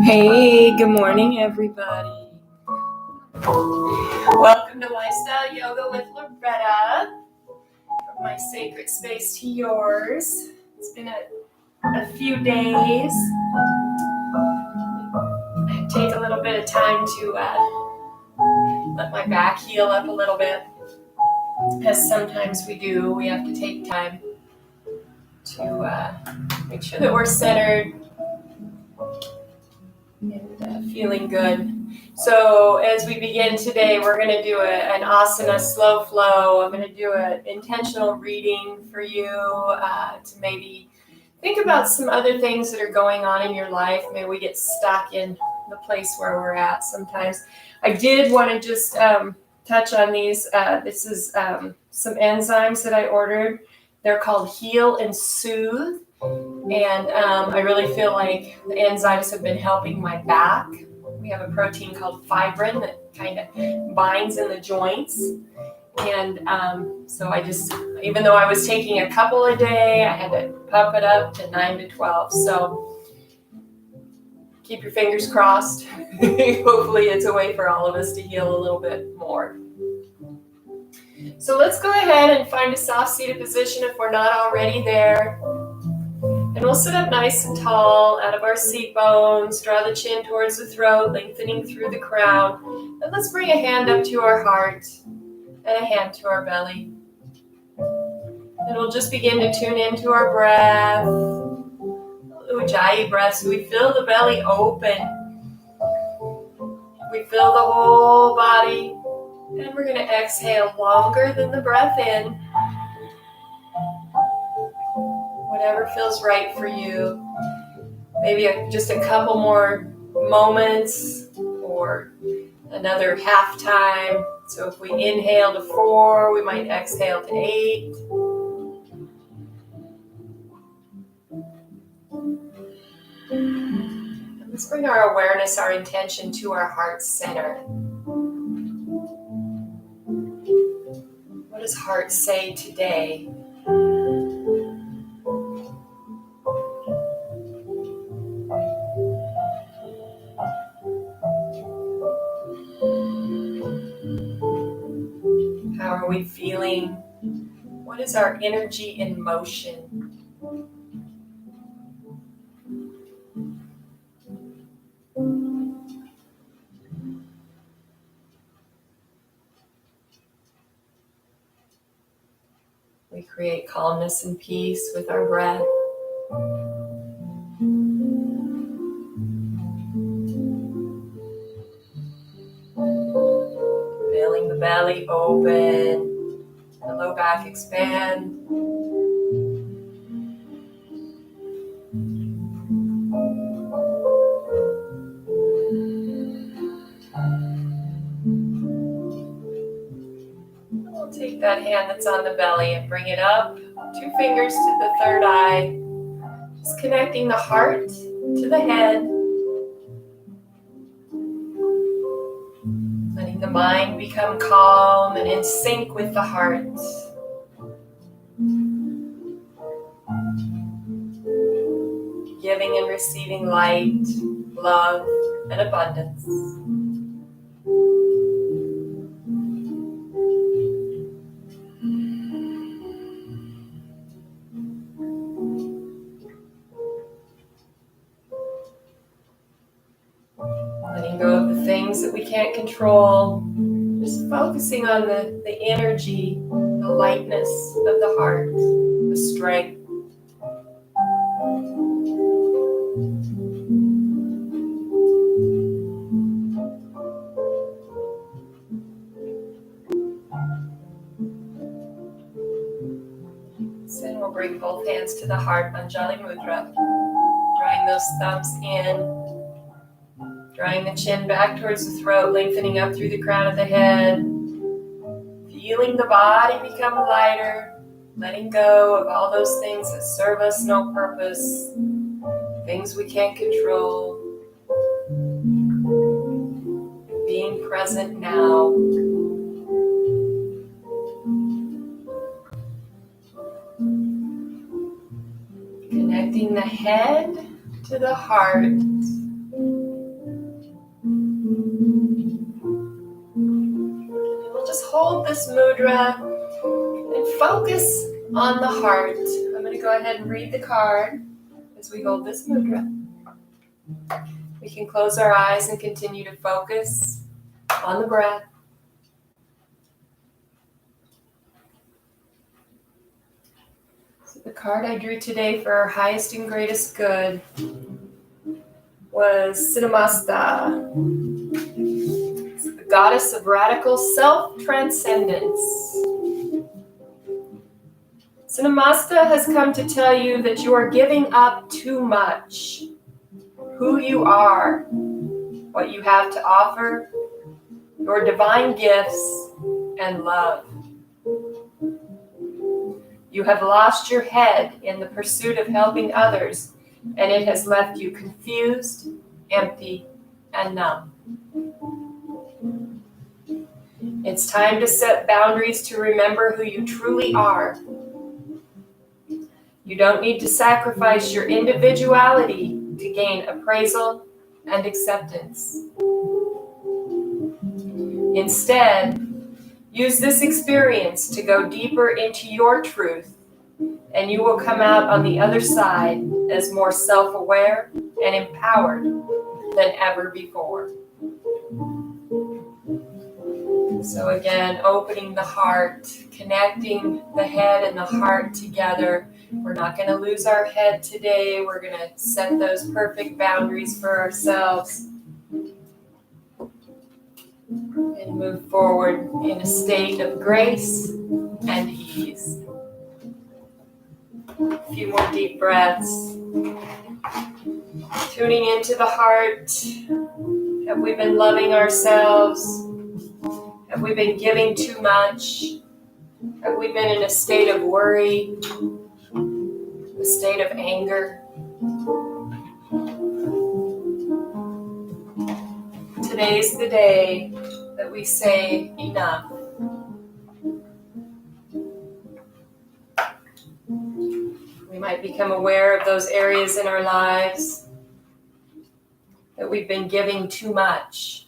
Hey, good morning, everybody. Welcome to Lifestyle Yoga with Loretta, from my sacred space to yours. It's been a few days. I take a little bit of time to let my back heal up a little bit, as sometimes we do. We have to take time to make sure that we're centered and feeling good. So as we begin today, we're going to do an asana slow flow. I'm going to do an intentional reading for you to maybe think about some other things that are going on in your life. Maybe we get stuck in the place where we're at sometimes. I did want to just touch on these. This is some enzymes that I ordered. They're called Heal and Soothe. And I really feel like the enzymes have been helping my back. We have a protein called fibrin that kind of binds in the joints. And so I just, even though I was taking a couple a day, I had to pump it up to 9 to 12. So keep your fingers crossed. Hopefully it's a way for all of us to heal a little bit more. So let's go ahead and find a soft seated position if we're not already there. And we'll sit up nice and tall out of our seat bones, draw the chin towards the throat, lengthening through the crown. And let's bring a hand up to our heart and a hand to our belly. And we'll just begin to tune into our breath. Ujjayi breath. So we feel the belly open. We feel the whole body. And we're going to exhale longer than the breath in. Whatever feels right for you. Maybe just a couple more moments or another half time. So if we inhale to 4, we might exhale to 8. And let's bring our awareness, our intention to our heart center. What does heart say today? How are we feeling? What is our energy in motion? We create calmness and peace with our breath. Feeling the belly open, the low back expand. We'll take that hand that's on the belly and bring it up, 2 fingers to the third eye, just connecting the heart to the head. Letting the mind become calm and in sync with the heart. Giving and receiving light, love, and abundance. Letting go of the things that we can't control. Just focusing on the energy, the lightness of the heart, the strength. Then we'll bring both hands to the heart, Anjali Mudra. Drawing those thumbs in. Drawing the chin back towards the throat, lengthening up through the crown of the head. Feeling the body become lighter. Letting go of all those things that serve us no purpose. Things we can't control. Being present now. Connecting the head to the heart. hold this mudra and focus on the heart. I'm going to go ahead and read the card as we hold this mudra. We can close our eyes and continue to focus on the breath. So the card I drew today for our highest and greatest good was Siddhamasta, the goddess of radical self-transcendence. Siddhamasta has come to tell you that you are giving up too much. Who you are, what you have to offer, your divine gifts, and love. You have lost your head in the pursuit of helping others, and it has left you confused, empty, and numb. It's time to set boundaries to remember who you truly are. You don't need to sacrifice your individuality to gain appraisal and acceptance. Instead, use this experience to go deeper into your truth, and you will come out on the other side as more self-aware and empowered than ever before. So again, opening the heart, connecting the head and the heart together. We're not going to lose our head today. We're going to set those perfect boundaries for ourselves and move forward in a state of grace and ease. A few more deep breaths. Tuning into the heart. Have we been loving ourselves? Have we been giving too much? Have we been in a state of worry? A state of anger? Today's the day that we say enough. We might become aware of those areas in our lives that we've been giving too much.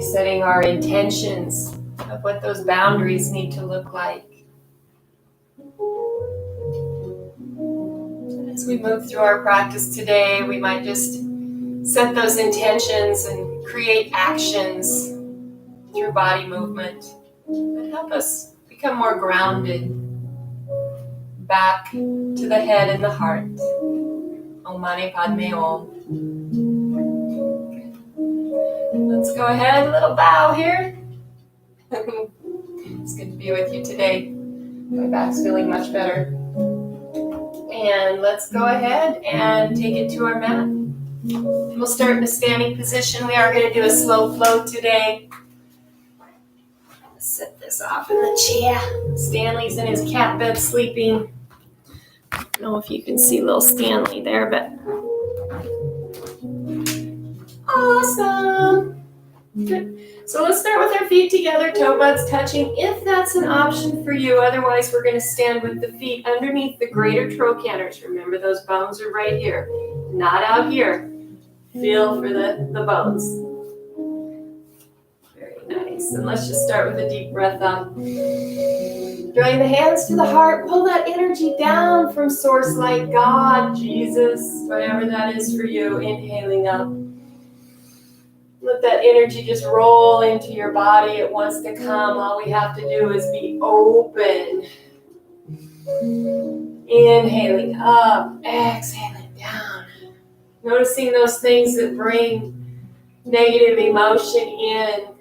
Setting our intentions of what those boundaries need to look like. As we move through our practice today, we might just set those intentions and create actions through body movement that help us become more grounded back to the head and the heart. Om Mani Padme Om. Let's go ahead, a little bow here. It's good to be with you today. My back's feeling much better. And let's go ahead and take it to our mat. We'll start in a standing position. We are going to do a slow flow today. Set this off in the chair. Stanley's in his cat bed sleeping. I don't know if you can see little Stanley there, but awesome. Good. So let's start with our feet together, toe buds touching, if that's an option for you. Otherwise, we're going to stand with the feet underneath the greater trochanters. Remember, those bones are right here, not out here. Feel for the bones. Very nice. And let's just start with a deep breath up. Drawing the hands to the heart, pull that energy down from source light, God, Jesus, whatever that is for you. Inhaling up. Let that energy just roll into your body. It wants to come. All we have to do is be open. Inhaling up, exhaling down. Noticing those things that bring negative emotion in.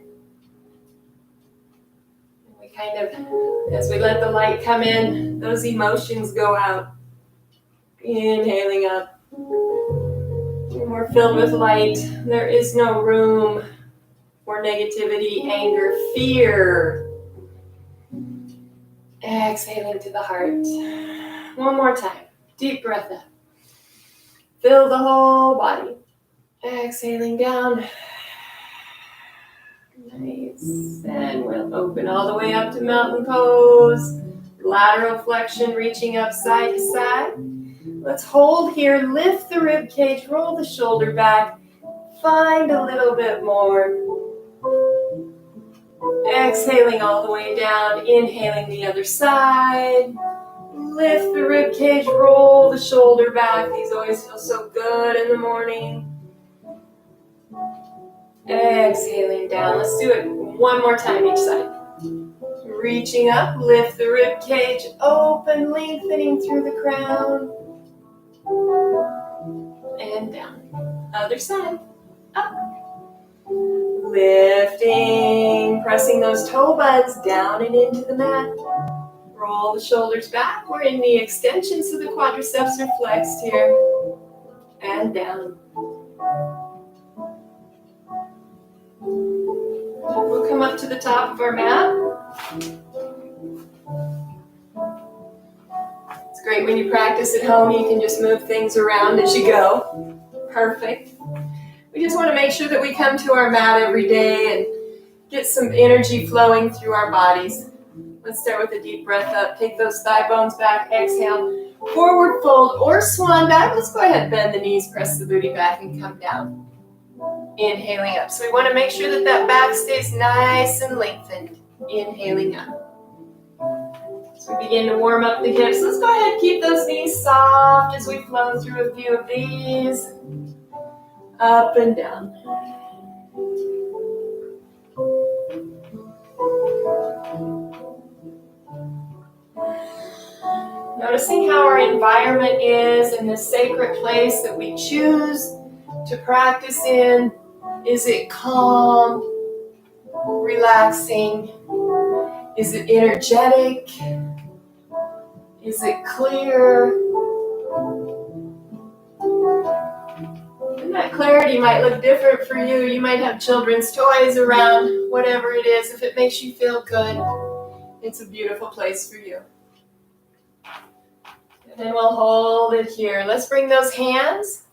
We kind of, as we let the light come in, those emotions go out. Inhaling up. We're filled with light. There is no room for negativity, anger, fear. Exhaling to the heart. One more time. Deep breath up. Fill the whole body. Exhaling down. Nice. And we'll open all the way up to mountain pose. Lateral flexion, reaching up side to side. Let's hold here, lift the rib cage, roll the shoulder back. Find a little bit more. Exhaling all the way down, inhaling the other side. Lift the rib cage, roll the shoulder back. These always feel so good in the morning. Exhaling down. Let's do it one more time each side. Reaching up, lift the rib cage, open, lengthening through the crown. And down. Other side. Up. Lifting, pressing those toe buds down and into the mat. Roll the shoulders back. We're in the extension, so the quadriceps are flexed here. And down. We'll come up to the top of our mat. It's great when you practice at home. You can just move things around as you go. Perfect. We just want to make sure that we come to our mat every day and get some energy flowing through our bodies. Let's start with a deep breath up. Take those thigh bones back. Exhale. Forward fold or swan dive. Let's go ahead and bend the knees, press the booty back, and come down. Inhaling up. So we want to make sure that that back stays nice and lengthened. Inhaling up. So we begin to warm up the hips. Let's go ahead and keep those knees soft as we flow through a few of these. Up and down. Noticing how our environment is in this sacred place that we choose to practice in. Is it calm, relaxing? Is it energetic? Is it clear? And that clarity might look different for you. You might have children's toys around, whatever it is. If it makes you feel good, it's a beautiful place for you. And then we'll hold it here. Let's bring those hands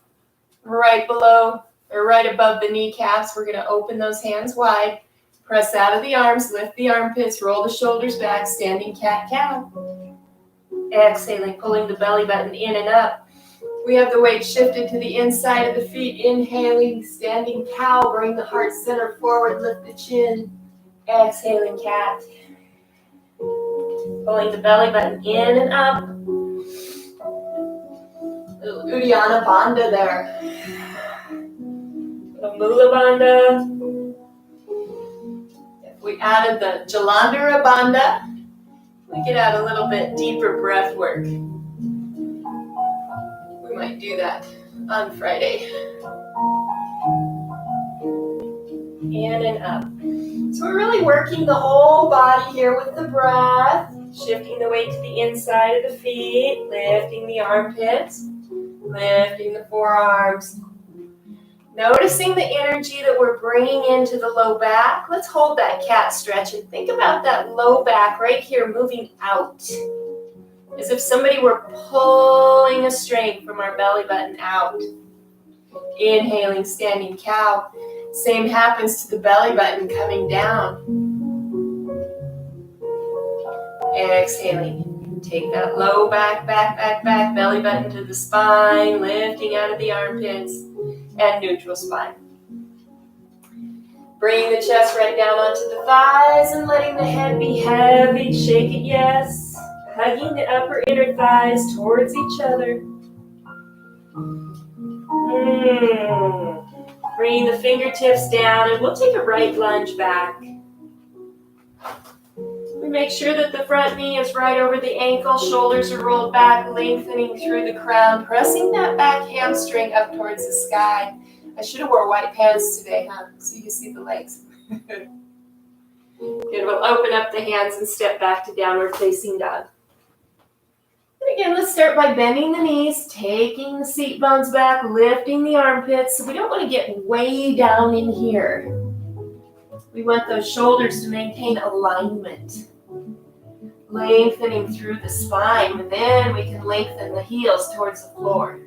right below or right above the kneecaps. We're going to open those hands wide. Press out of the arms, lift the armpits, roll the shoulders back, standing cat-cow. Exhaling, pulling the belly button in and up. We have the weight shifted to the inside of the feet. Inhaling, standing cow, bring the heart center forward, lift the chin. Exhaling, cat. Pulling the belly button in and up. Little Uddiyana Bandha there. Little Mula Bandha. If we added the Jalandhara Bandha, we could add a little bit deeper breath work. We might do that on Friday. In and up. So we're really working the whole body here with the breath. Shifting the weight to the inside of the feet. Lifting the armpits. Lifting the forearms. Noticing the energy that we're bringing into the low back. Let's hold that cat stretch and think about that low back right here moving out. As if somebody were pulling a string from our belly button out. Inhaling, standing cow. Same happens to the belly button coming down. Exhaling. Take that low back, belly button to the spine, lifting out of the armpits, and neutral spine. Bringing the chest right down onto the thighs and letting the head be heavy. Shake it, yes. Hugging the upper inner thighs towards each other. Bringing the fingertips down, and we'll take a right lunge back. We make sure that the front knee is right over the ankle, shoulders are rolled back, lengthening through the crown, pressing that back hamstring up towards the sky. I should have wore white pants today, huh? So you can see the legs. Good, we'll open up the hands and step back to downward facing dog. And again, let's start by bending the knees, taking the seat bones back, lifting the armpits. So we don't want to get way down in here. We want those shoulders to maintain alignment. Lengthening through the spine, and then we can lengthen the heels towards the floor.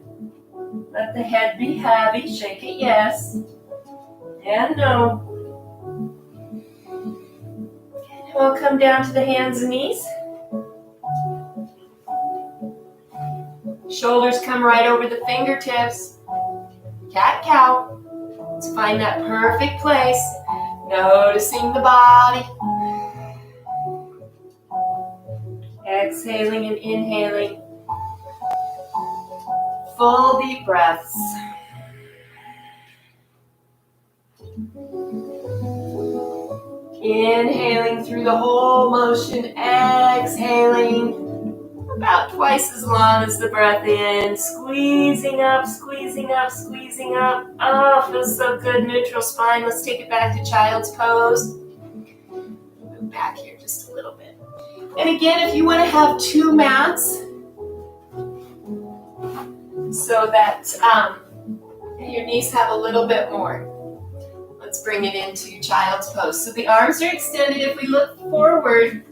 Let the head be heavy, shake it yes, and no. We'll come down to the hands and knees. Shoulders come right over the fingertips. Cat-cow. Let's find that perfect place. Noticing the body. Exhaling and inhaling. Full deep breaths. Inhaling through the whole motion, exhaling about twice as long as the breath in. Squeezing up, squeezing up, squeezing up. Oh, feels so good. Neutral spine. Let's take it back to child's pose. Move back here just a little bit. And again, if you want to have 2 mats so that your knees have a little bit more. Let's bring it into child's pose. So the arms are extended. If we look forward,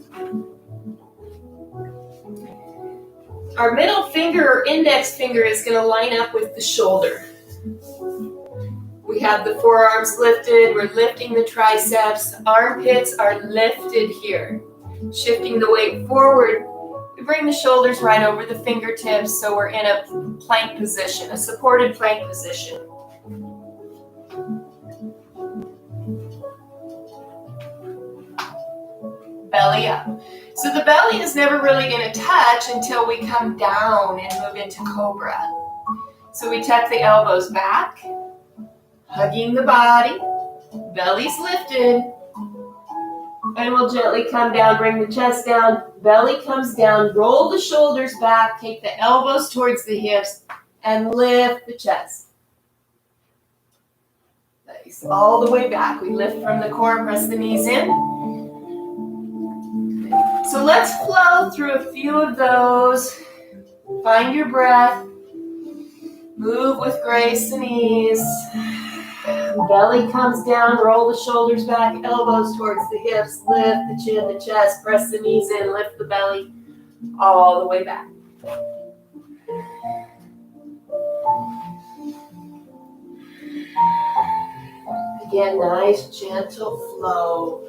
our middle finger or index finger is going to line up with the shoulder. We have the forearms lifted. We're lifting the triceps. Armpits are lifted here. Shifting the weight forward, we bring the shoulders right over the fingertips, so we're in a plank position, a supported plank position. Belly up. So the belly is never really going to touch until we come down and move into cobra. So we tuck the elbows back, hugging the body, belly's lifted, and we'll gently come down, bring the chest down, belly comes down, roll the shoulders back, take the elbows towards the hips, and lift the chest. Nice. All the way back. We lift from the core, press the knees in. So let's flow through a few of those. Find your breath. Move with grace and ease. Belly comes down, roll the shoulders back, elbows towards the hips, lift the chin, the chest, press the knees in, lift the belly all the way back. Again, nice gentle flow.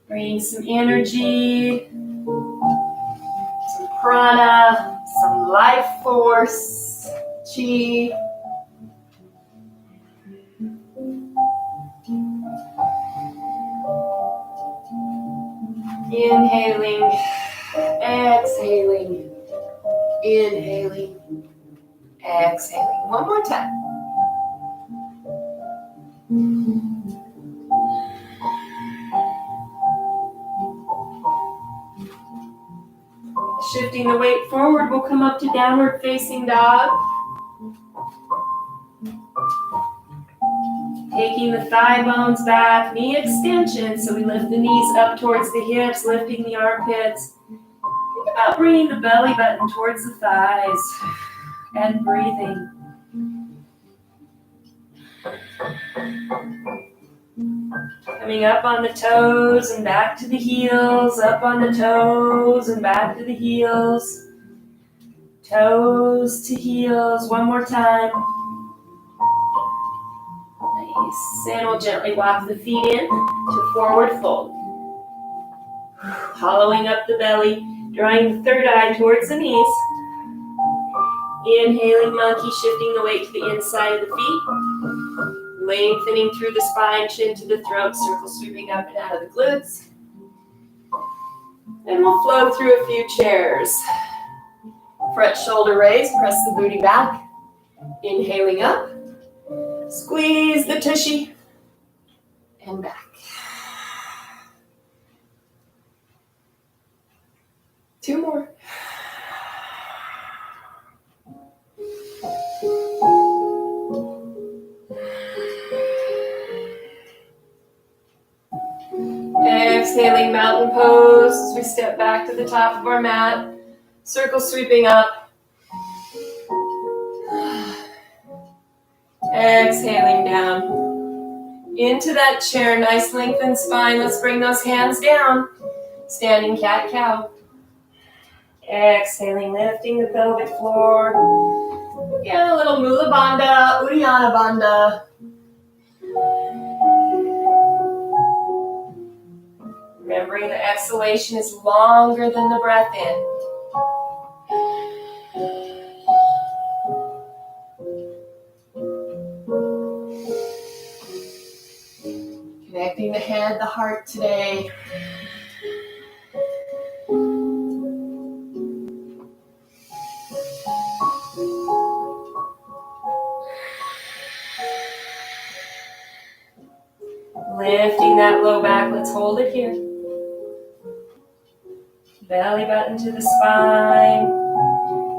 Bring some energy, some prana, some life force, chi. Inhaling, exhaling, inhaling, exhaling. One more time. Shifting the weight forward, we'll come up to downward facing dog. Taking the thigh bones back, knee extension, so we lift the knees up towards the hips, lifting the armpits. Think about bringing the belly button towards the thighs and breathing. Coming up on the toes and back to the heels, up on the toes and back to the heels. Toes to heels, one more time. Nice. And we'll gently walk the feet in to forward fold. Hollowing up the belly, drawing the third eye towards the knees. Inhaling monkey, shifting the weight to the inside of the feet. Lengthening through the spine, chin to the throat, circle sweeping up and out of the glutes. And we'll flow through a few chairs. Front shoulder raise, press the booty back. Inhaling up. Squeeze the tushy. And back. 2 more. Exhaling mountain pose as we step back to the top of our mat. Circle sweeping up. Exhaling down. Into that chair, nice lengthened spine. Let's bring those hands down. Standing cat-cow. Exhaling, lifting the pelvic floor. Again, a little Mula Bandha, Uddiyana Bandha. Remembering the exhalation is longer than the breath in. Connecting the head, the heart today. Lifting that low back, let's hold it here. Belly button to the spine,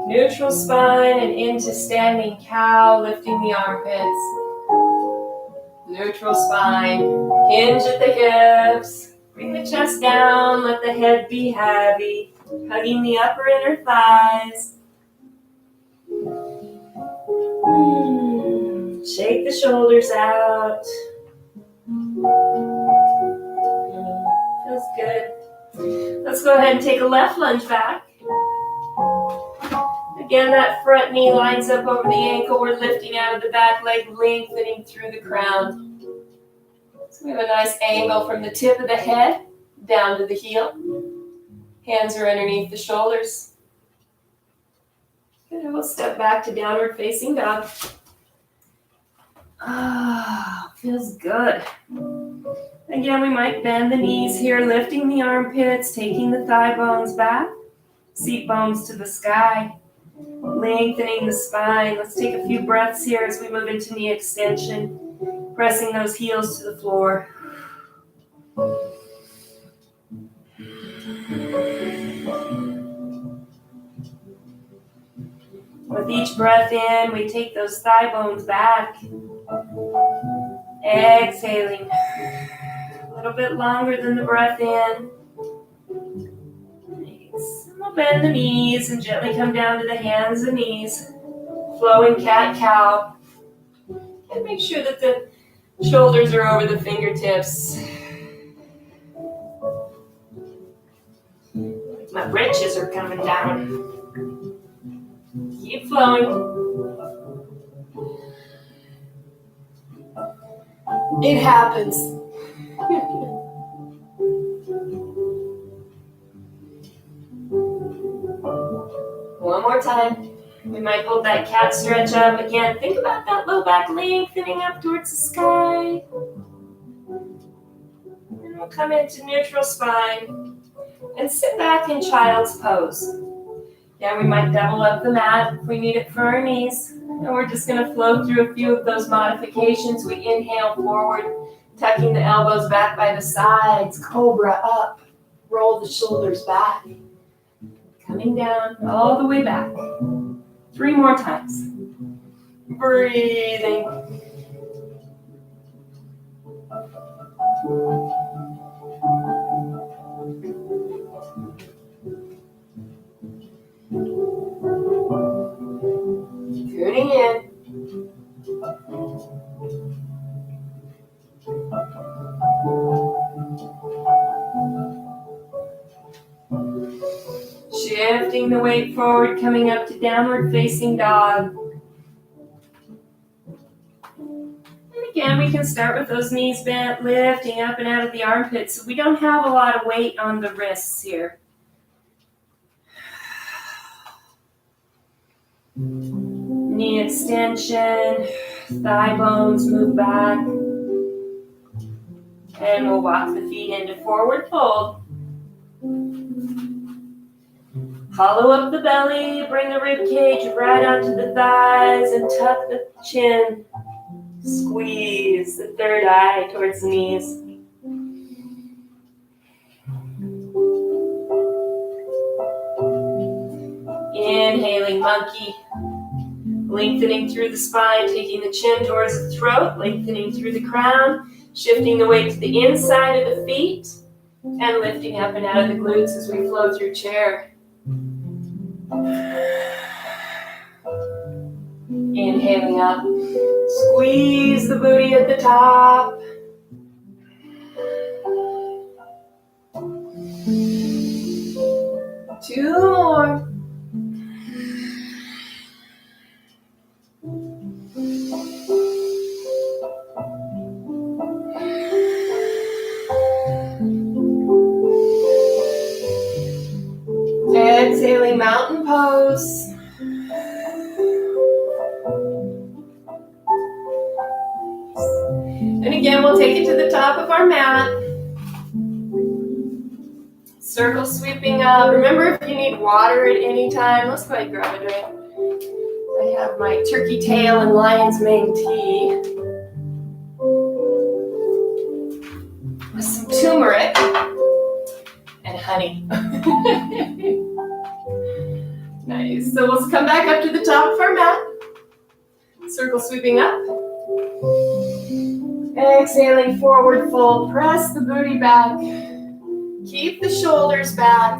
neutral spine and into standing cow, lifting the armpits. Neutral spine, hinge at the hips, bring the chest down, let the head be heavy, hugging the upper inner thighs. Shake the shoulders out. Feels good. Let's go ahead and take a left lunge back. Again, that front knee lines up over the ankle. We're lifting out of the back leg, lengthening through the crown. So we have a nice angle from the tip of the head down to the heel. Hands are underneath the shoulders. Good, we'll step back to downward facing dog. Feels good. Again, we might bend the knees here, lifting the armpits, taking the thigh bones back, seat bones to the sky, lengthening the spine. Let's take a few breaths here as we move into knee extension, pressing those heels to the floor. With each breath in, we take those thigh bones back. Exhaling. A little bit longer than the breath in. Nice. We'll bend the knees and gently come down to the hands and knees. Flowing cat-cow. And make sure that the shoulders are over the fingertips. My britches are coming down. Keep flowing. It happens. One more time. We might hold that cat stretch up. Again, think about that low back lengthening up towards the sky. And we'll come into neutral spine and sit back in child's pose. Yeah, we might double up the mat if we need it for our knees. And we're just going to flow through a few of those modifications. We inhale forward, tucking the elbows back by the sides, cobra up, roll the shoulders back. Coming down all the way back. 3 more times. Breathing. Tuning in. Shifting the weight forward, coming up to downward facing dog. And again, we can start with those knees bent, lifting up and out of the armpits. So we don't have a lot of weight on the wrists here. Knee extension, thigh bones move back. And we'll walk the feet into forward fold. Hollow up the belly, bring the rib cage right onto the thighs and tuck the chin. Squeeze the third eye towards the knees. Inhaling monkey. Lengthening through the spine, taking the chin towards the throat, lengthening through the crown, shifting the weight to the inside of the feet, and lifting up and out of the glutes as we flow through chair. Inhaling up, squeeze the booty at the top. Two more. toes. And again, we'll take it to the top of our mat. Circle sweeping up. Remember, if you need water at any time, let's go ahead and grab a drink. I have my turkey tail and lion's mane tea with some turmeric and honey. Nice. So let's come back up to the top of our mat. Circle sweeping up. Exhaling, forward fold. Press the booty back. Keep the shoulders back.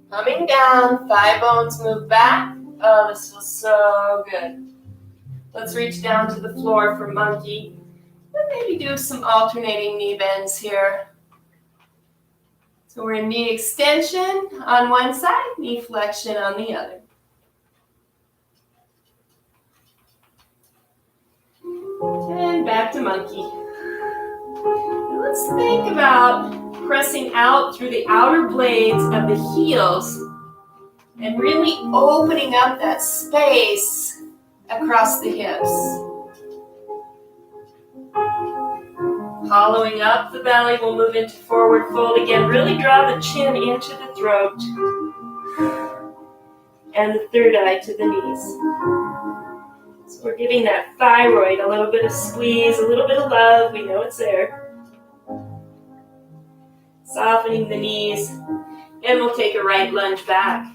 Coming down. Thigh bones move back. Oh, this feels so good. Let's reach down to the floor for monkey. And maybe do some alternating knee bends here. So we're in knee extension on one side, knee flexion on the other. And back to monkey. And let's think about pressing out through the outer blades of the heels and really opening up that space across the hips. Hollowing up the belly, we'll move into forward fold again. Really draw the chin into the throat and the third eye to the knees. So we're giving that thyroid a little bit of squeeze, a little bit of love. We know it's there. Softening the knees, and we'll take a right lunge back.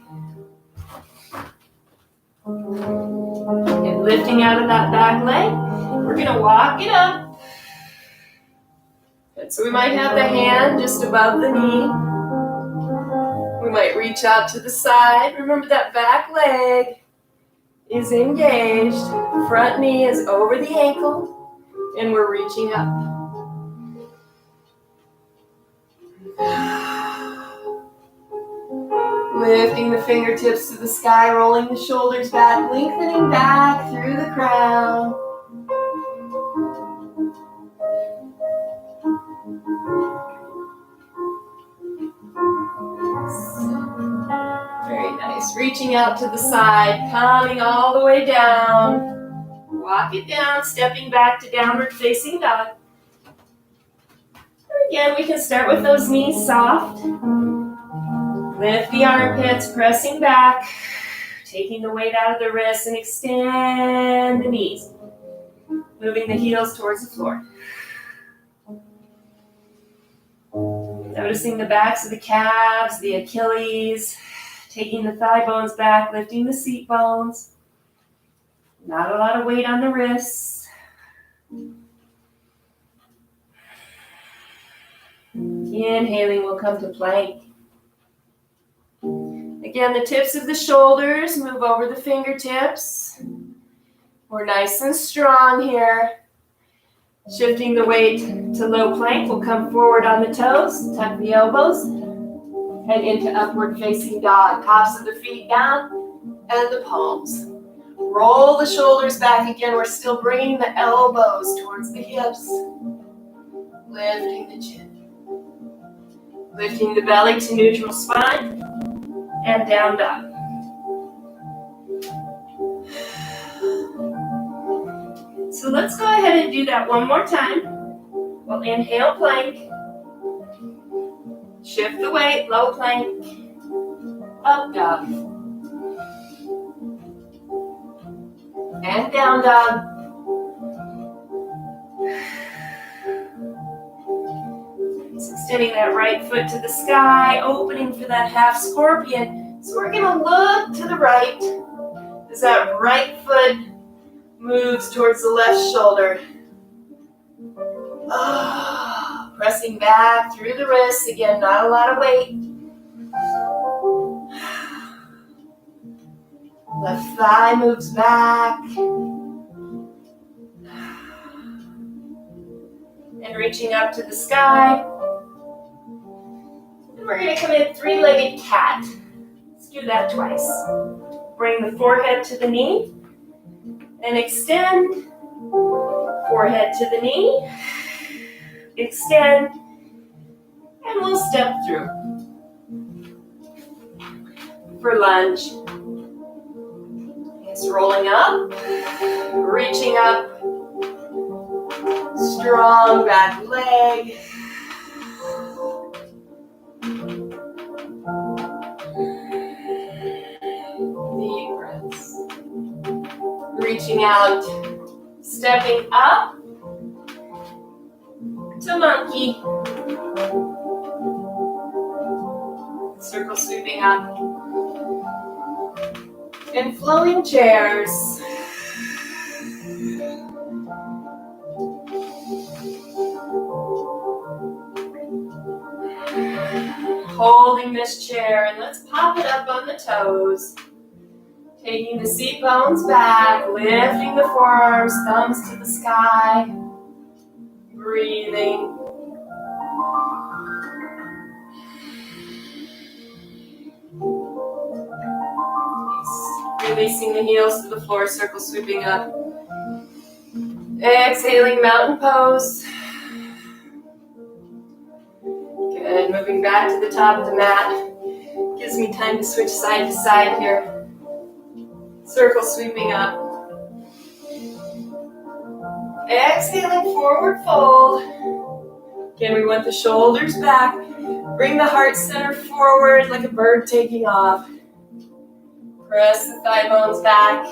And lifting out of that back leg, we're going to walk it up. Good. So we might have the hand just above the knee. We might reach out to the side. Remember that back leg is engaged. Front knee is over the ankle, and we're reaching up. Lifting the fingertips to the sky, rolling the shoulders back, lengthening back through the crown. Very nice. Reaching out to the side, coming all the way down. Walk it down, stepping back to downward facing dog. Again, we can start with those knees soft. Lift the armpits, pressing back, taking the weight out of the wrists, and extend the knees. Moving the heels towards the floor. Noticing the backs of the calves, the Achilles, taking the thigh bones back, lifting the seat bones. Not a lot of weight on the wrists. Inhaling, we'll come to plank. Again, the tips of the shoulders move over the fingertips. We're nice and strong here. Shifting the weight to low plank, we'll come forward on the toes, tuck the elbows, and into upward facing dog. Tops of the feet down and the palms. Roll the shoulders back again. We're still bringing the elbows towards the hips. Lifting the chin. Lifting the belly to neutral spine. And down dog. So let's go ahead and do that one more time. We'll inhale plank. Shift the weight, low plank. Up dog. And down dog. Just extending that right foot to the sky, opening for that half scorpion. So we're gonna look to the right as that right foot moves towards the left shoulder. Pressing back through the wrists. Again, not a lot of weight. Left thigh moves back. And reaching up to the sky. And we're going to come in three-legged cat. Let's do that twice. Bring the forehead to the knee. And extend. Forehead to the knee. Extend. And we'll step through. For lunge. Nice, rolling up, reaching up, strong back leg. Deep breaths. Reaching out, stepping up to monkey. Circle sweeping up. And flowing chairs. Holding this chair, and let's pop it up on the toes. Taking the seat bones back, lifting the forearms, thumbs to the sky. Breathing. Releasing the heels to the floor, circle sweeping up. Exhaling, mountain pose. Good, moving back to the top of the mat. Gives me time to switch side to side here. Circle sweeping up. Exhaling, forward fold. Again, we want the shoulders back. Bring the heart center forward like a bird taking off. Press the thigh bones back.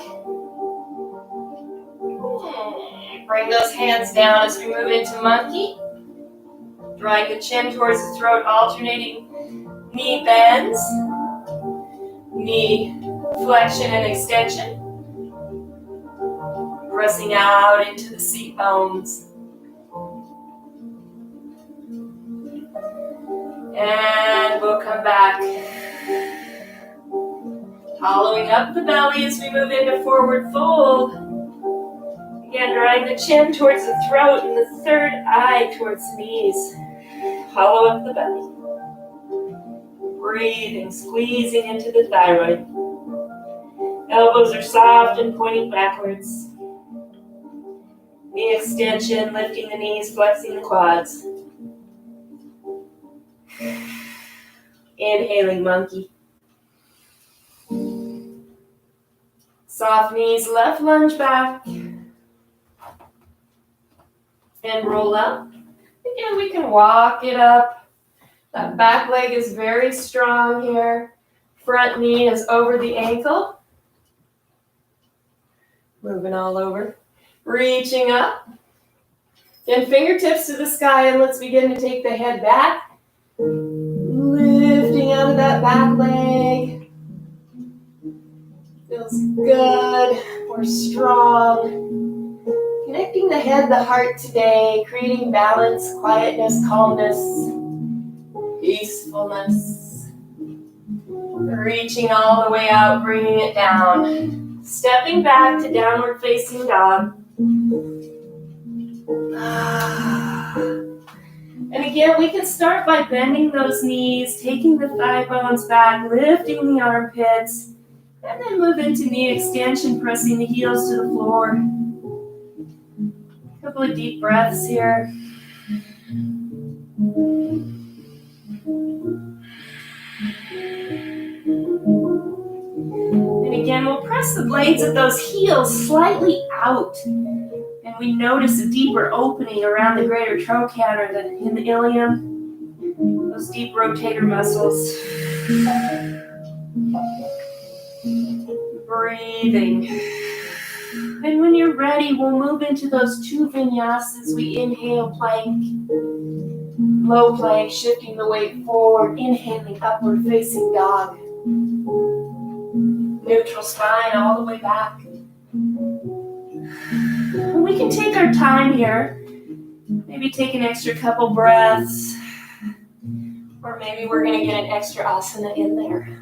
Bring those hands down as we move into monkey. Drawing the chin towards the throat, alternating knee bends, knee flexion and extension. Pressing out into the seat bones. And we'll come back. Hollowing up the belly as we move into forward fold. Again, drawing the chin towards the throat and the third eye towards the knees. Hollow up the belly. Breathing, squeezing into the thyroid. Elbows are soft and pointing backwards. Knee extension, lifting the knees, flexing the quads. Inhaling monkey. Soft knees, left lunge back. And roll up. Again, we can walk it up. That back leg is very strong here. Front knee is over the ankle. Moving all over. Reaching up. Then fingertips to the sky, and let's begin to take the head back. Lifting out of that back leg. Feels good. We're strong. Connecting the head, the heart today, creating balance, quietness, calmness, peacefulness. Reaching all the way out, bringing it down. Stepping back to downward facing dog. And again, we can start by bending those knees, taking the thigh bones back, lifting the armpits, and then move into knee extension, pressing the heels to the floor. Couple of deep breaths here. And again, we'll press the blades of those heels slightly out. And we notice a deeper opening around the greater trochanter than in the ilium. Those deep rotator muscles. Breathing. And when you're ready, we'll move into those two vinyasas. We inhale, plank, low plank, shifting the weight forward, inhaling, upward facing dog. Neutral spine all the way back. And we can take our time here. Maybe take an extra couple breaths. Or maybe we're going to get an extra asana in there.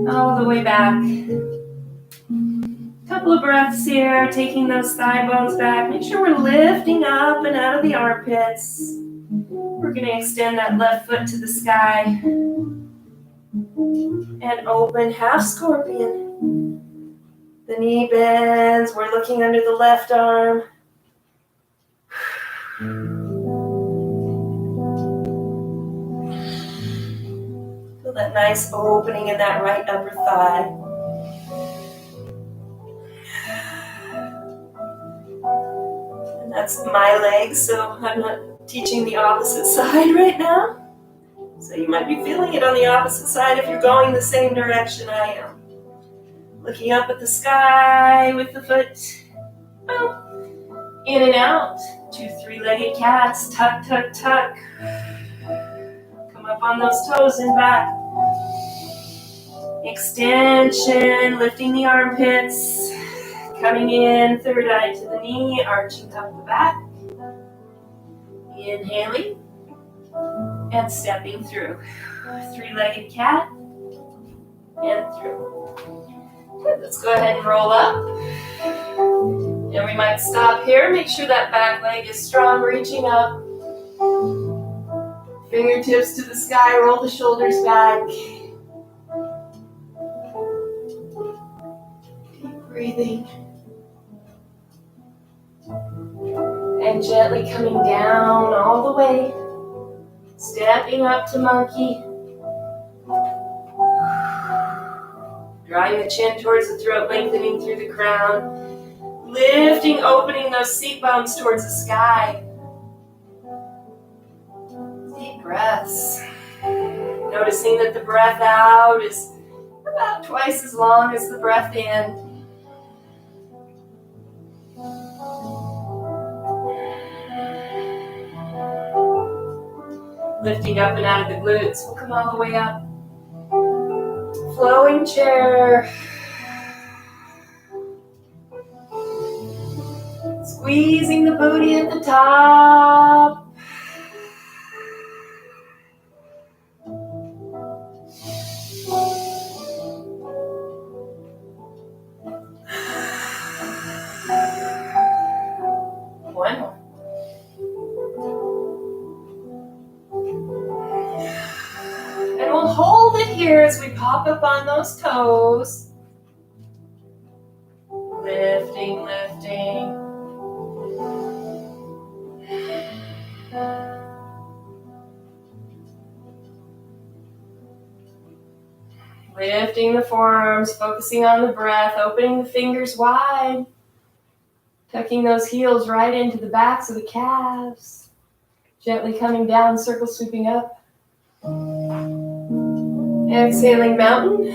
All the way back. Couple of breaths here, taking those thigh bones back. Make sure we're lifting up and out of the armpits. We're going to extend that left foot to the sky. And open, half scorpion. The knee bends. We're looking under the left arm. Feel that nice opening in that right upper thigh. And that's my leg, so I'm not teaching the opposite side right now. So you might be feeling it on the opposite side if you're going the same direction I am. Looking up at the sky with the foot. In and out. 2 3-legged cats. Tuck, tuck, tuck. Come up on those toes and back. Extension, lifting the armpits. Coming in, third eye to the knee, arching up the back. Inhaling. And stepping through. 3-legged cat. And through. Good, let's go ahead and roll up. And we might stop here. Make sure that back leg is strong, reaching up. Fingertips to the sky, roll the shoulders back. Deep breathing. And gently coming down all the way. Stepping up to monkey. Drawing the chin towards the throat, lengthening through the crown. Lifting, opening those seat bones towards the sky. Deep breaths. Noticing that the breath out is about twice as long as the breath in. Lifting up and out of the glutes. We'll come all the way up. Flowing chair. Squeezing the booty at the top. One more. And we'll hold it here as we pop up on those toes. Lifting, lifting. Lifting the forearms, focusing on the breath, opening the fingers wide. Tucking those heels right into the backs of the calves. Gently coming down, circle sweeping up. Exhaling mountain.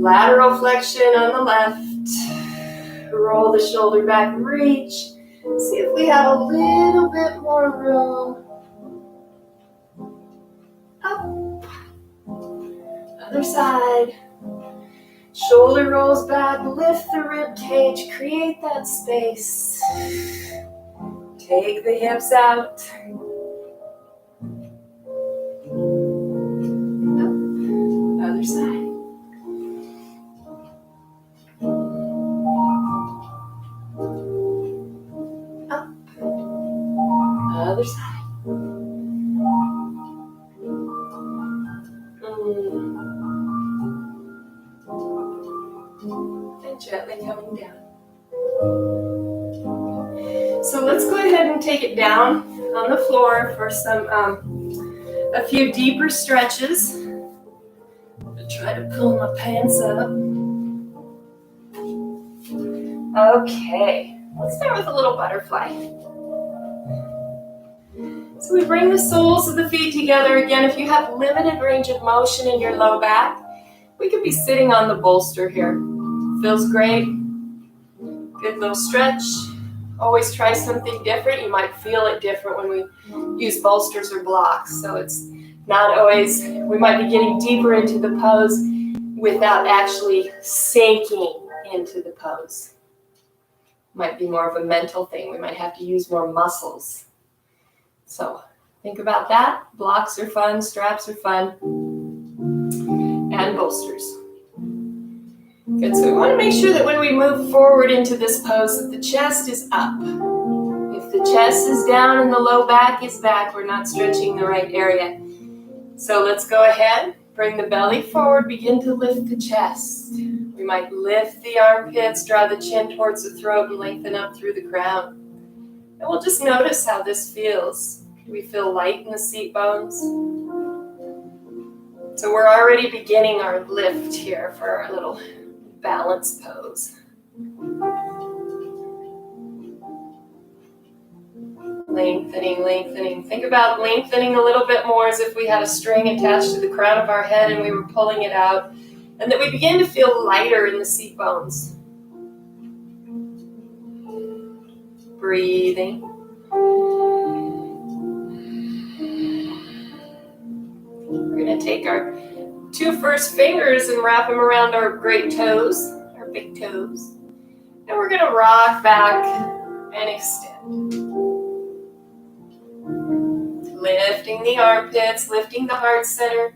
Lateral flexion on the left. Roll the shoulder back, reach. See if we have a little bit more room. Up. Other side. Shoulder rolls back, lift the rib cage, create that space. Take the hips out. Up. Other side. Up. Other side. And gently coming down. So let's go ahead and take it down on the floor for a few deeper stretches. I'll try to pull my pants up. Okay, let's start with a little butterfly. So we bring the soles of the feet together. Again, if you have limited range of motion in your low back, we could be sitting on the bolster here. Feels great. Good little stretch. Always try something different. You might feel it different when we use bolsters or blocks. So it's not always, we might be getting deeper into the pose without actually sinking into the pose. Might be more of a mental thing. We might have to use more muscles. So think about that. Blocks are fun, straps are fun, and bolsters. Good, so we want to make sure that when we move forward into this pose that the chest is up. If the chest is down and the low back is back, we're not stretching the right area. So let's go ahead, bring the belly forward, begin to lift the chest. We might lift the armpits, draw the chin towards the throat and lengthen up through the crown. And we'll just notice how this feels. We feel light in the seat bones. So we're already beginning our lift here for our little balance pose. Lengthening, lengthening. Think about lengthening a little bit more as if we had a string attached to the crown of our head and we were pulling it out. And that we begin to feel lighter in the seat bones. Breathing. We're going to take our 2 first fingers and wrap them around our great toes, our big toes. And we're going to rock back and extend. Lifting the armpits, lifting the heart center.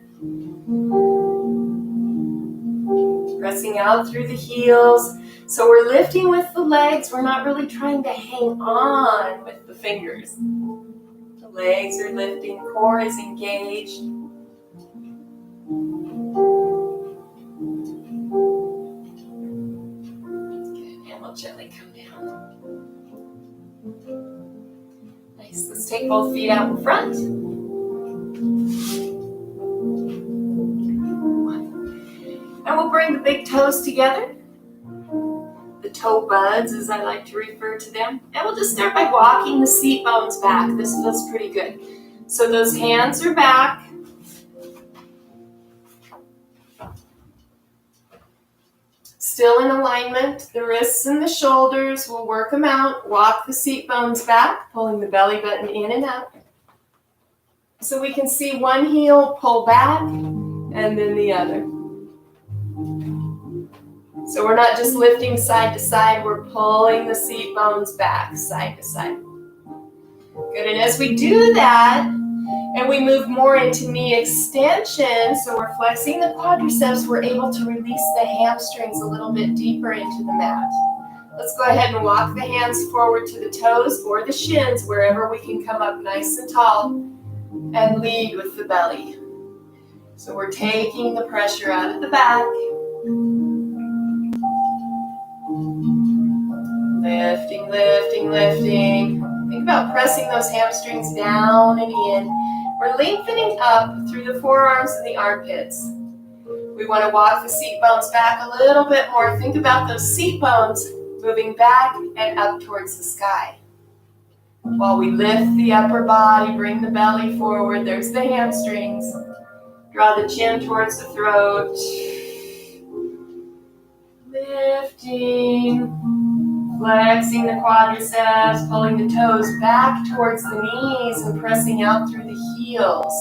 Pressing out through the heels. So we're lifting with the legs. We're not really trying to hang on with the fingers. The legs are lifting, core is engaged. Good, and we'll gently come down. Nice, let's take both feet out in front. And we'll bring the big toes together. The toe buds, as I like to refer to them. And we'll just start by walking the seat bones back. This feels pretty good. So those hands are back. Still in alignment. The wrists and the shoulders, we'll work them out. Walk the seat bones back, pulling the belly button in and out. So we can see one heel pull back and then the other. So we're not just lifting side to side, we're pulling the seat bones back side to side. Good, and as we do that, and we move more into knee extension, so we're flexing the quadriceps, we're able to release the hamstrings a little bit deeper into the mat. Let's go ahead and walk the hands forward to the toes or the shins, wherever we can come up nice and tall, and lead with the belly. So we're taking the pressure out of the back. Lifting, lifting, lifting. Think about pressing those hamstrings down and in. We're lengthening up through the forearms and the armpits. We want to walk the seat bones back a little bit more. Think about those seat bones moving back and up towards the sky. While we lift the upper body, bring the belly forward. There's the hamstrings. Draw the chin towards the throat. Lifting. Flexing the quadriceps, pulling the toes back towards the knees and pressing out through the heels.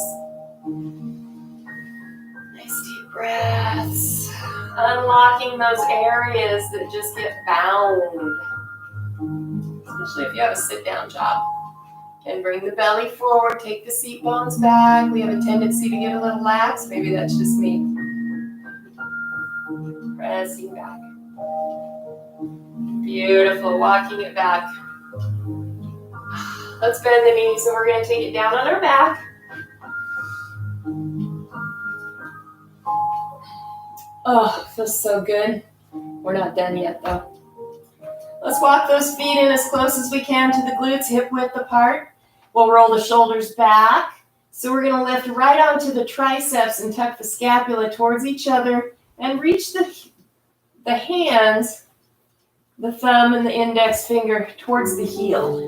Nice deep breaths. Unlocking those areas that just get bound. Especially if you have a sit-down job. And bring the belly forward, take the seat bones back. We have a tendency to get a little lax. Maybe that's just me. Pressing back. Beautiful, walking it back. Let's bend the knees and we're going to take it down on our back. Oh, feels so good. We're not done yet though. Let's walk those feet in as close as we can to the glutes, hip width apart. We'll roll the shoulders back. So we're going to lift right onto the triceps and tuck the scapula towards each other and reach the hands, the thumb and the index finger towards the heel.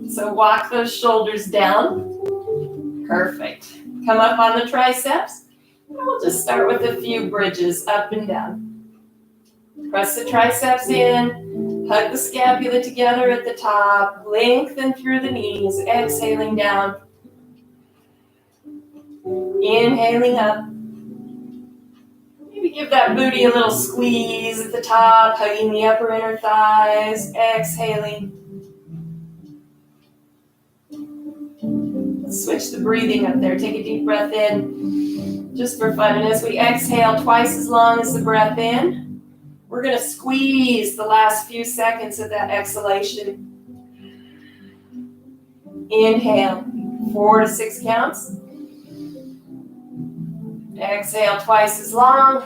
So walk those shoulders down. Perfect. Come up on the triceps. And we'll just start with a few bridges up and down. Press the triceps in. Hug the scapula together at the top. Lengthen through the knees. Exhaling down. Inhaling up. Maybe give that booty a little squeeze at the top, hugging the upper inner thighs, exhaling. Let's switch the breathing up there. Take a deep breath in, just for fun. And as we exhale twice as long as the breath in, we're going to squeeze the last few seconds of that exhalation. Inhale, 4 to 6 counts. Exhale twice as long.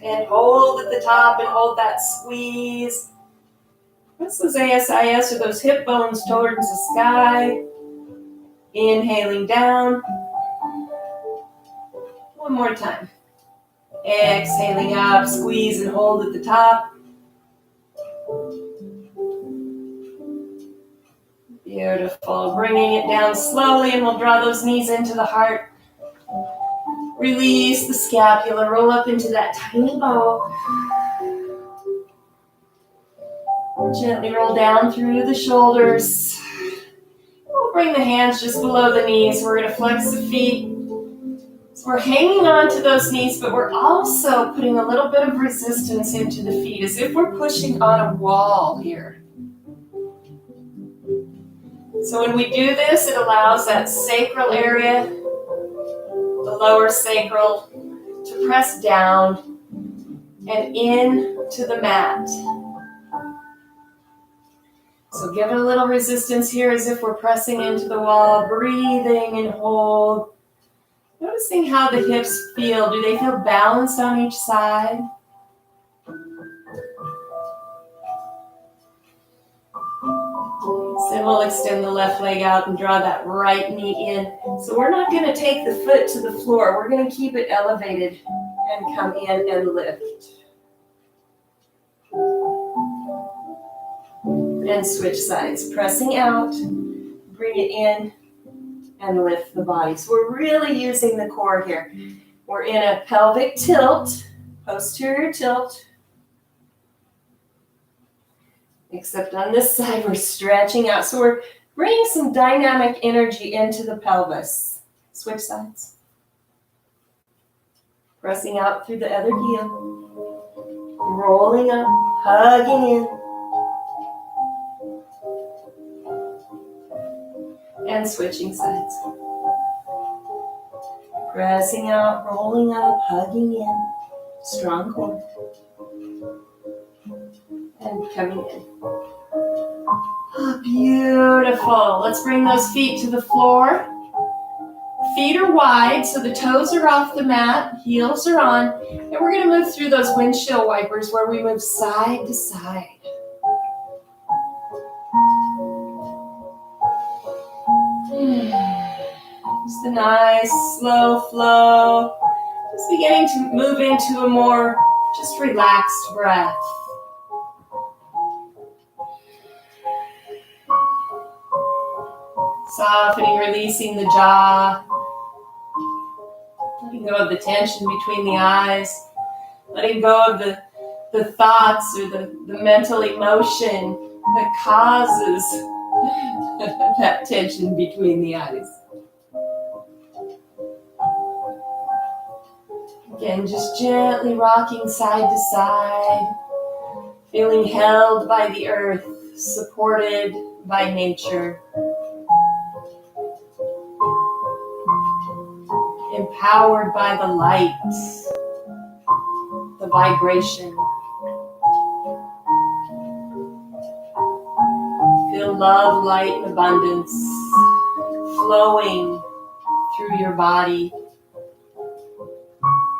And hold at the top and hold that squeeze. Press those ASIS or those hip bones towards the sky. Inhaling down. One more time. Exhaling up, squeeze and hold at the top. Beautiful. Bringing it down slowly, and we'll draw those knees into the heart. Release the scapula, roll up into that tiny bow. Gently roll down through the shoulders. We'll bring the hands just below the knees. We're going to flex the feet. So we're hanging on to those knees, but we're also putting a little bit of resistance into the feet, as if we're pushing on a wall here. So when we do this, it allows that sacral area, the lower sacral, to press down and into the mat. So give it a little resistance here, as if we're pressing into the wall, breathing and hold. Noticing how the hips feel. Do they feel balanced on each side? Then we'll extend the left leg out and draw that right knee in. So we're not going to take the foot to the floor. We're going to keep it elevated and come in and lift. And switch sides. Pressing out, bring it in, and lift the body. So we're really using the core here. We're in a pelvic tilt, posterior tilt. Except on this side, we're stretching out. So we're bringing some dynamic energy into the pelvis. Switch sides. Pressing out through the other heel. Rolling up, hugging in. And switching sides. Pressing out, rolling up, hugging in. Strong core. And coming in. Oh, beautiful. Let's bring those feet to the floor. Feet are wide, so the toes are off the mat, heels are on, and we're going to move through those windshield wipers where we move side to side. Just a nice slow flow. Just beginning to move into a more just relaxed breath. Softening, releasing the jaw. Letting go of the tension between the eyes. Letting go of the thoughts or the mental emotion that causes that tension between the eyes. Again, just gently rocking side to side, feeling held by the earth, supported by nature, empowered by the light, the vibration. Feel love, light, and abundance flowing through your body.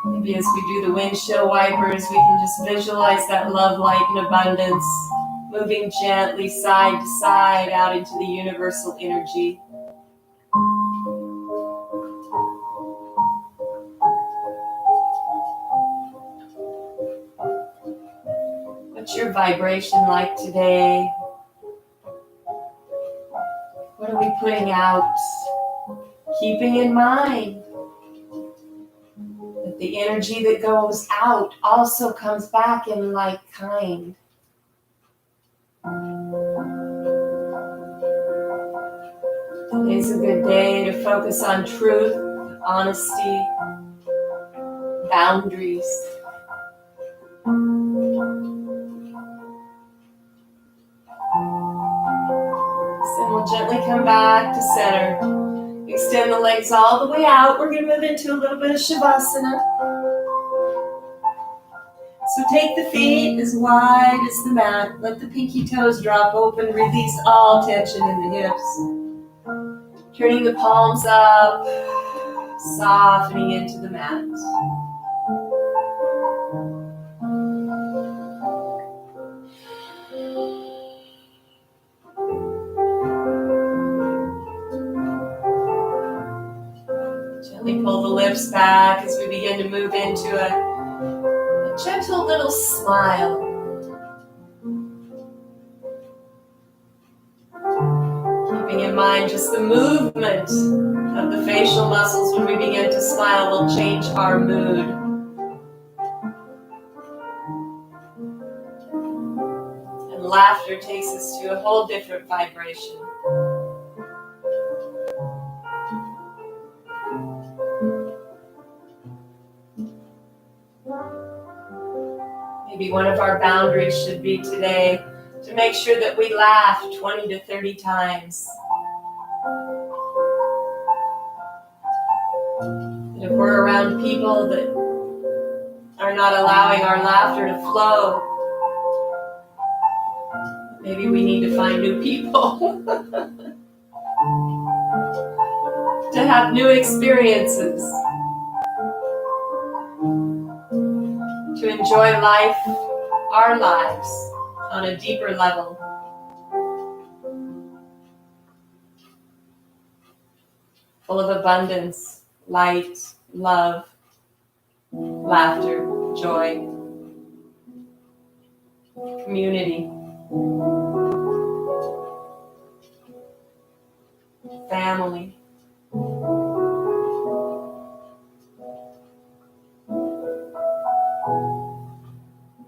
Maybe as we do the windshield wipers, we can just visualize that love, light, and abundance moving gently side to side out into the universal energy. What's your vibration like today? What are we putting out? Keeping in mind that the energy that goes out also comes back in like kind. Today's a good day to focus on truth, honesty, boundaries. Then we'll gently come back to center. Extend the legs all the way out. We're going to move into a little bit of Shavasana. So take the feet as wide as the mat. Let the pinky toes drop open. Release all tension in the hips. Turning the palms up. Softening into the mat. Gently pull the lips back as we begin to move into a gentle little smile. Keeping in mind just the movement of the facial muscles when we begin to smile will change our mood. And laughter takes us to a whole different vibration. Maybe one of our boundaries should be today to make sure that we laugh 20 to 30 times. And if we're around people that are not allowing our laughter to flow, maybe we need to find new people to have new experiences, to enjoy life, our lives, on a deeper level. Full of abundance, light, love, laughter, joy, community, family.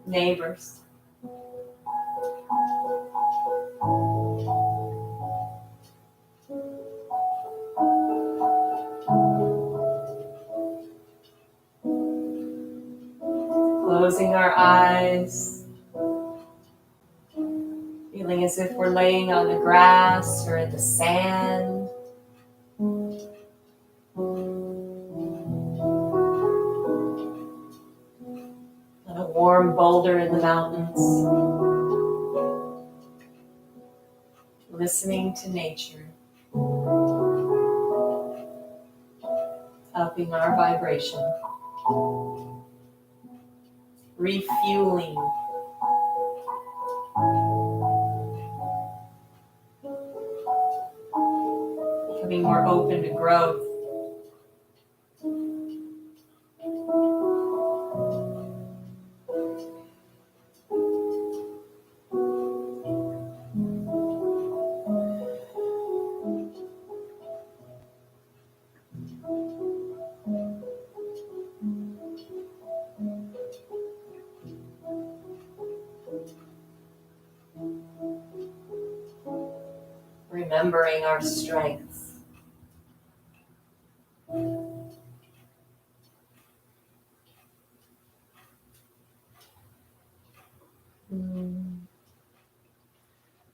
Neighbors. Closing our eyes, feeling as if we're laying on the grass or in the sand. On a warm boulder in the mountains. Listening to nature. Upping our vibration. Refueling. Becoming more open to growth. Remembering our strengths.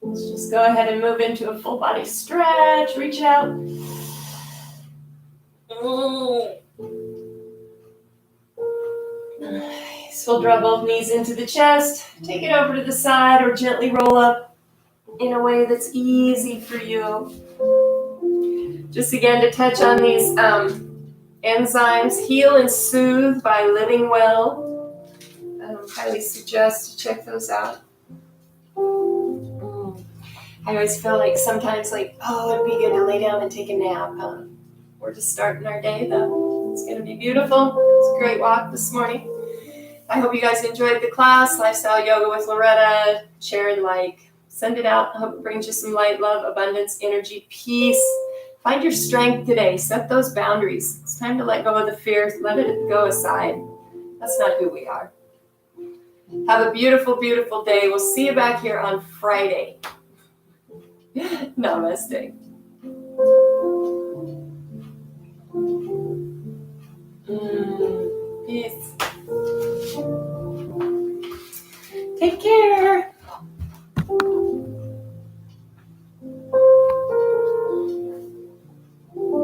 Let's just go ahead and move into a full body stretch. Reach out. Nice. We'll draw both knees into the chest. Take it over to the side or gently roll up in a way that's easy for you. Just again to touch on these enzymes. Heal and soothe by living well. I highly suggest to check those out. I always feel like sometimes it'd be good to lay down and take a nap. We're just starting our day though. It's going to be beautiful. It's a great walk this morning. I hope you guys enjoyed the class, Lifestyle Yoga with Loretta. Share and like. Send it out. I hope it brings you some light, love, abundance, energy, peace. Find your strength today. Set those boundaries. It's time to let go of the fears. Let it go aside. That's not who we are. Have a beautiful, beautiful day. We'll see you back here on Friday. Namaste. Peace.